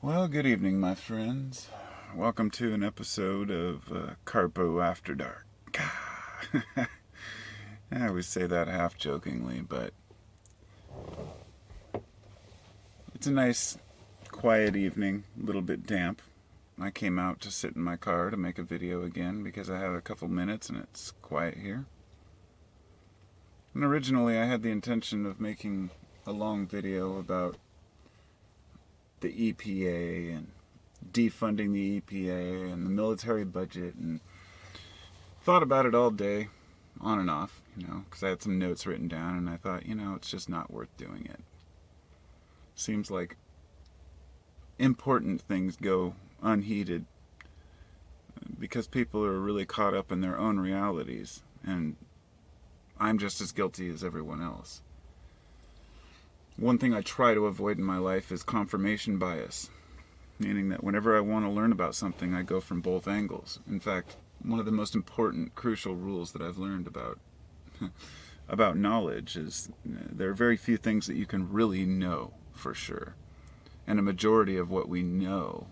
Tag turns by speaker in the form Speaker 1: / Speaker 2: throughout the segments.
Speaker 1: Well, good evening, my friends. Welcome to an episode of Carpo After Dark. I always say that half jokingly, but it's a nice, quiet evening, a little bit damp. I came out to sit in my car to make a video again because I had a couple minutes and it's quiet here. And originally I had the intention of making a long video about the EPA and defunding the EPA and the military budget, and thought about it all day, on and off, because I had some notes written down, and I thought, it's just not worth doing it. Seems like important things go unheeded because people are really caught up in their own realities, and I'm just as guilty as everyone else. One thing I try to avoid in my life is confirmation bias, meaning that whenever I want to learn about something, I go from both angles. In fact, one of the most important, crucial rules that I've learned about knowledge is there are very few things that you can really know for sure. And a majority of what we know,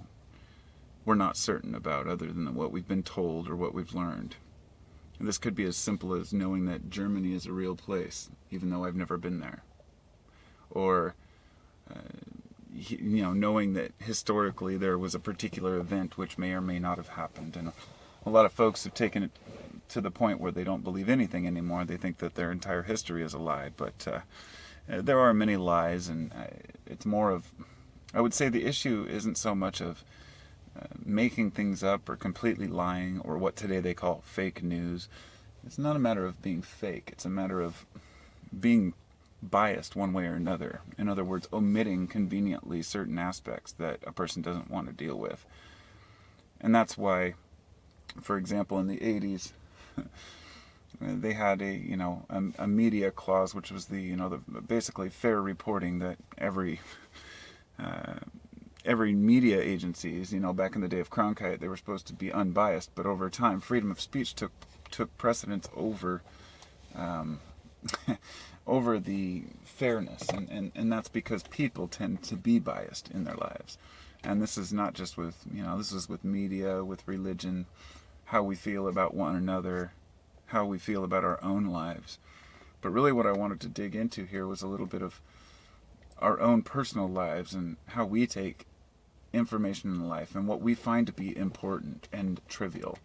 Speaker 1: we're not certain about other than what we've been told or what we've learned. And this could be as simple as knowing that Germany is a real place, even though I've never been there. Or knowing that historically there was a particular event which may or may not have happened. And a lot of folks have taken it to the point where they don't believe anything anymore. They think that their entire history is a lie. But there are many lies, and it's more of, I would say the issue isn't so much of making things up or completely lying or what today they call fake news. It's not a matter of being fake. It's a matter of being biased one way or another. In other words, omitting conveniently certain aspects that a person doesn't want to deal with. And that's why, for example, in the 80s, they had a media clause, which was the basically fair reporting that every media agencies, back in the day of Cronkite, they were supposed to be unbiased, but over time, freedom of speech took precedence over over the fairness, and that's because people tend to be biased in their lives. And this is not just with, this is with media, with religion, how we feel about one another, how we feel about our own lives. But really what I wanted to dig into here was a little bit of our own personal lives and how we take information in life and what we find to be important and trivial.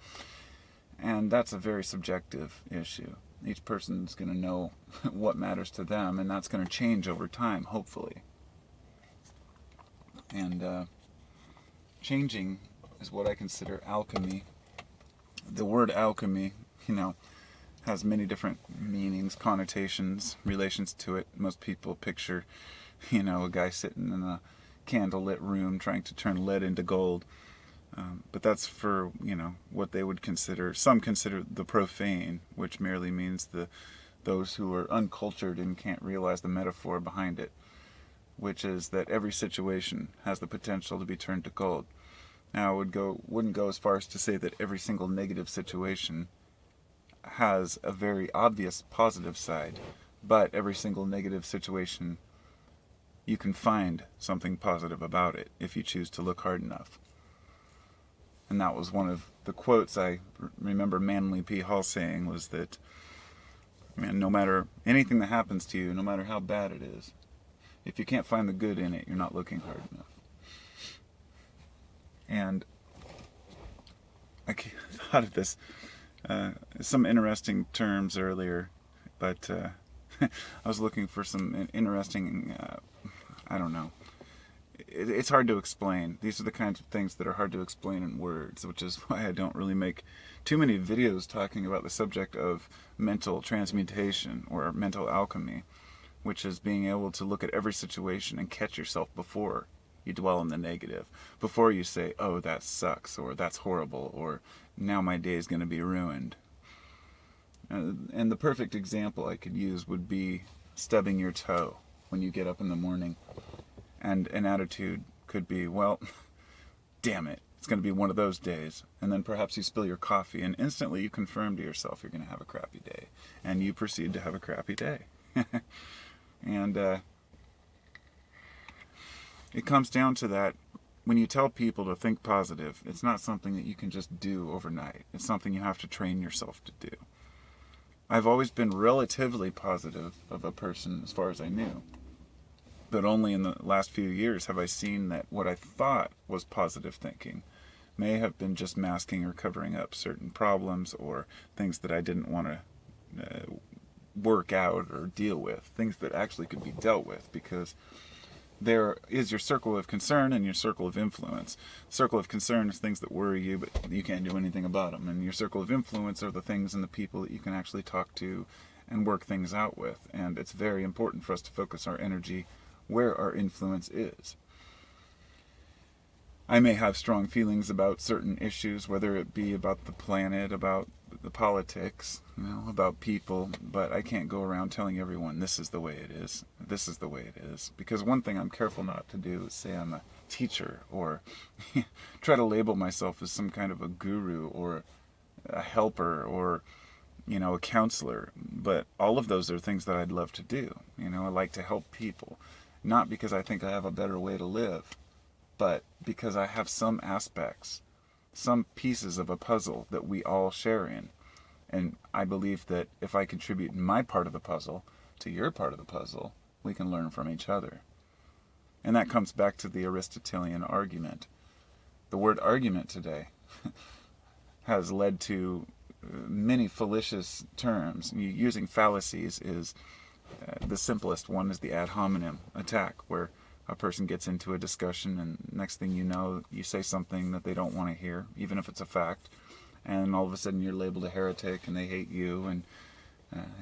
Speaker 1: And that's a very subjective issue. Each person's going to know what matters to them, and that's going to change over time, hopefully. And changing is what I consider alchemy. The word alchemy, has many different meanings, connotations, relations to it. Most people picture, a guy sitting in a candlelit room trying to turn lead into gold. But that's for, what they would consider, some consider the profane, which merely means those who are uncultured and can't realize the metaphor behind it, which is that every situation has the potential to be turned to gold. Now, I wouldn't go as far as to say that every single negative situation has a very obvious positive side, but every single negative situation, you can find something positive about it if you choose to look hard enough. And that was one of the quotes I remember Manly P. Hall saying, was that, no matter anything that happens to you, no matter how bad it is, if you can't find the good in it, you're not looking hard enough. And I thought of this, some interesting terms earlier, but I was looking for some interesting, I don't know. It's hard to explain. These are the kinds of things that are hard to explain in words, which is why I don't really make too many videos talking about the subject of mental transmutation or mental alchemy, which is being able to look at every situation and catch yourself before you dwell on the negative, before you say, oh, that sucks, or that's horrible, or now my day is going to be ruined. And the perfect example I could use would be stubbing your toe when you get up in the morning. And an attitude could be, well, damn it, it's going to be one of those days. And then perhaps you spill your coffee, and instantly you confirm to yourself you're going to have a crappy day. And you proceed to have a crappy day. And it comes down to that when you tell people to think positive, it's not something that you can just do overnight. It's something you have to train yourself to do. I've always been relatively positive of a person as far as I knew. But only in the last few years have I seen that what I thought was positive thinking may have been just masking or covering up certain problems or things that I didn't want to work out or deal with, things that actually could be dealt with, because there is your circle of concern and your circle of influence. Circle of concern is things that worry you, but you can't do anything about them. And your circle of influence are the things and the people that you can actually talk to and work things out with. And it's very important for us to focus our energy where our influence is. I may have strong feelings about certain issues, whether it be about the planet, about the politics, about people, but I can't go around telling everyone this is the way it is, this is the way it is. Because one thing I'm careful not to do is say I'm a teacher or try to label myself as some kind of a guru or a helper or, a counselor. But all of those are things that I'd love to do. I like to help people, not because I think I have a better way to live, but because I have some aspects, some pieces of a puzzle that we all share in. And I believe that if I contribute my part of the puzzle to your part of the puzzle, we can learn from each other. And that comes back to the Aristotelian argument. The word argument today has led to many fallacious terms. Using fallacies is the simplest one is the ad hominem attack, where a person gets into a discussion and next thing you know, you say something that they don't want to hear, even if it's a fact, and all of a sudden you're labeled a heretic and they hate you and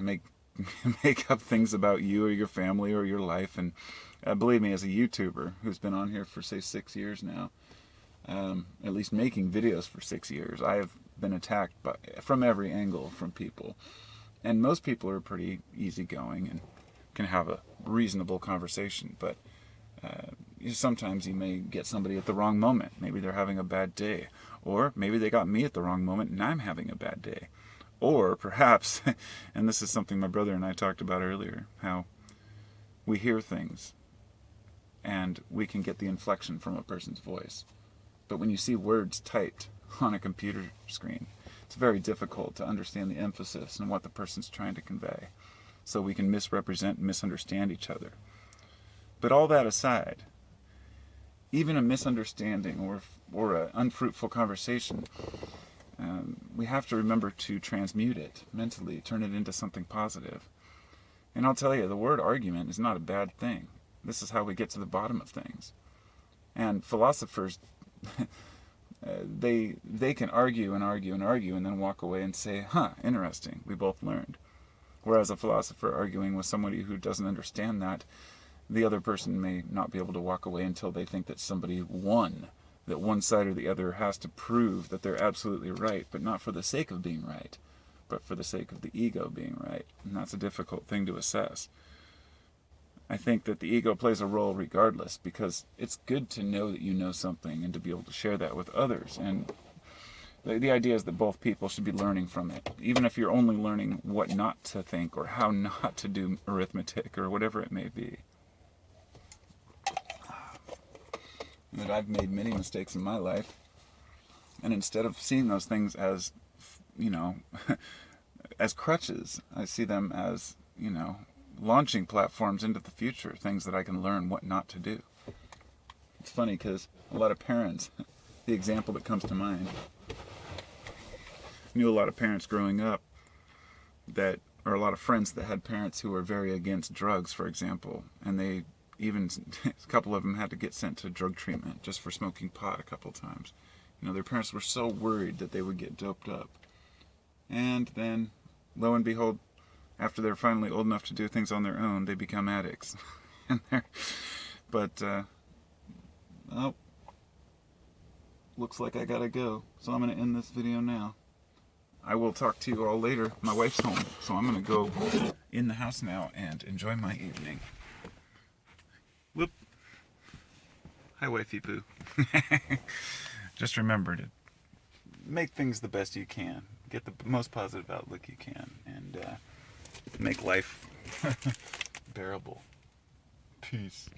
Speaker 1: make up things about you or your family or your life. And believe me, as a YouTuber who's been on here for say 6 years now, at least making videos for 6 years, I have been attacked from every angle from people. And most people are pretty easygoing and can have a reasonable conversation, but sometimes you may get somebody at the wrong moment. Maybe they're having a bad day. Or maybe they got me at the wrong moment and I'm having a bad day. Or perhaps, and this is something my brother and I talked about earlier, how we hear things and we can get the inflection from a person's voice. But when you see words typed on a computer screen, it's very difficult to understand the emphasis and what the person's trying to convey. So we can misrepresent and misunderstand each other. But all that aside, even a misunderstanding or an unfruitful conversation, we have to remember to transmute it mentally, turn it into something positive. And I'll tell you, the word argument is not a bad thing. This is how we get to the bottom of things. And philosophers, they can argue and argue and argue and then walk away and say, interesting, we both learned. Whereas a philosopher arguing with somebody who doesn't understand that, the other person may not be able to walk away until they think that somebody won, that one side or the other has to prove that they're absolutely right, but not for the sake of being right, but for the sake of the ego being right. And that's a difficult thing to assess. I think that the ego plays a role regardless, because it's good to know that you know something and to be able to share that with others. And the idea is that both people should be learning from it, even if you're only learning what not to think or how not to do arithmetic or whatever it may be. That I've made many mistakes in my life, and instead of seeing those things as, as crutches, I see them as, launching platforms into the future, things that I can learn what not to do. It's funny because a lot of parents, the example that comes to mind, knew a lot of parents growing up that, or a lot of friends that had parents who were very against drugs, for example, and they even, a couple of them had to get sent to drug treatment just for smoking pot a couple times. Their parents were so worried that they would get doped up. And then, lo and behold, after they're finally old enough to do things on their own, they become addicts. Looks like I gotta go, so I'm gonna end this video now. I will talk to you all later. My wife's home, so I'm gonna go in the house now and enjoy my evening. Whoop. Hi, wifey poo. Just remember to make things the best you can. Get the most positive outlook you can. And make life bearable. Peace.